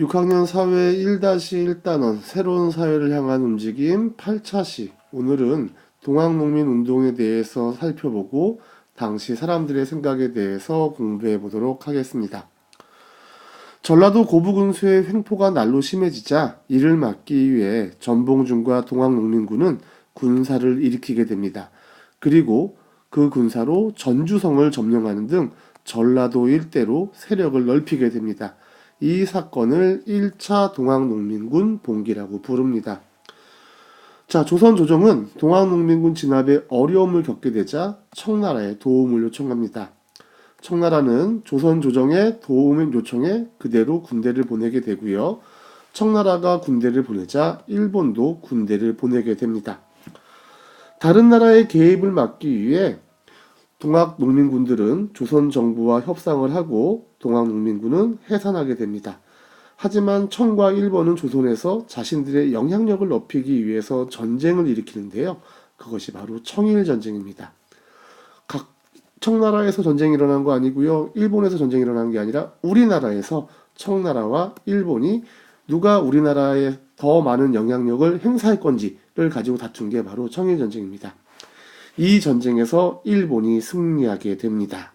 6학년 사회 1-1단원 새로운 사회를 향한 움직임 8차시. 오늘은 동학농민운동에 대해서 살펴보고 당시 사람들의 생각에 대해서 공부해 보도록 하겠습니다. 전라도 고부군수의 횡포가 날로 심해지자 이를 막기 위해 전봉준과 동학농민군은 군사를 일으키게 됩니다. 그리고 그 군사로 전주성을 점령하는 등 전라도 일대로 세력을 넓히게 됩니다. 이 사건을 1차 동학농민군 봉기라고 부릅니다. 자, 조선 조정은 동학농민군 진압에 어려움을 겪게 되자 청나라에 도움을 요청합니다. 청나라는 조선 조정의 도움을 요청해 그대로 군대를 보내게 되고요. 청나라가 군대를 보내자 일본도 군대를 보내게 됩니다. 다른 나라의 개입을 막기 위해 동학농민군들은 조선 정부와 협상을 하고 동학농민군은 해산하게 됩니다. 하지만 청과 일본은 조선에서 자신들의 영향력을 높이기 위해서 전쟁을 일으키는데요. 그것이 바로 청일전쟁입니다. 각 청나라에서 전쟁이 일어난 거 아니고요. 일본에서 전쟁이 일어난 게 아니라 우리나라에서 청나라와 일본이 누가 우리나라에 더 많은 영향력을 행사할 건지를 가지고 다툰 게 바로 청일전쟁입니다. 이 전쟁에서 일본이 승리하게 됩니다.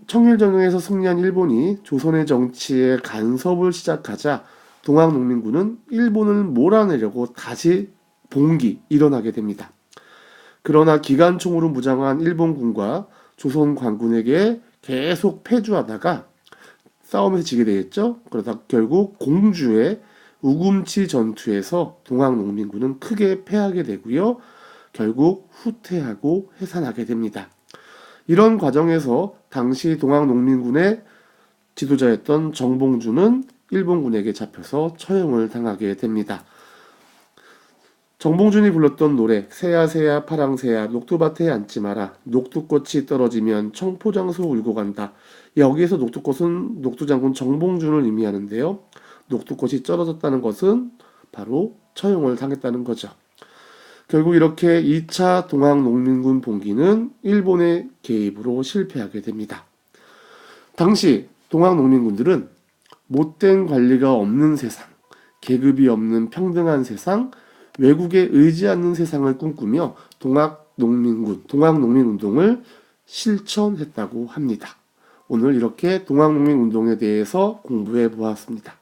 청일전쟁에서 승리한 일본이 조선의 정치에 간섭을 시작하자 동학농민군은 일본을 몰아내려고 다시 일어나게 됩니다. 그러나 기관총으로 무장한 일본군과 조선 관군에게 계속 패주하다가 싸움에서 지게 되겠죠. 그러다 결국 공주의 우금치 전투에서 동학농민군은 크게 패하게 되고요. 결국 후퇴하고 해산하게 됩니다. 이런 과정에서 당시 동학농민군의 지도자였던 정봉주는 일본군에게 잡혀서 처형을 당하게 됩니다. 정봉준이 불렀던 노래 새야 새야 파랑새야 녹두밭에 앉지 마라 녹두꽃이 떨어지면 청포장소 울고 간다. 여기에서 녹두꽃은 녹두장군 정봉준을 의미하는데요. 녹두꽃이 떨어졌다는 것은 바로 처형을 당했다는 거죠. 결국 이렇게 2차 동학농민군 봉기는 일본의 개입으로 실패하게 됩니다. 당시 동학농민군들은 못된 관리가 없는 세상, 계급이 없는 평등한 세상, 외국에 의지 않는 세상을 꿈꾸며 동학농민운동을 실천했다고 합니다. 오늘 이렇게 동학농민운동에 대해서 공부해 보았습니다.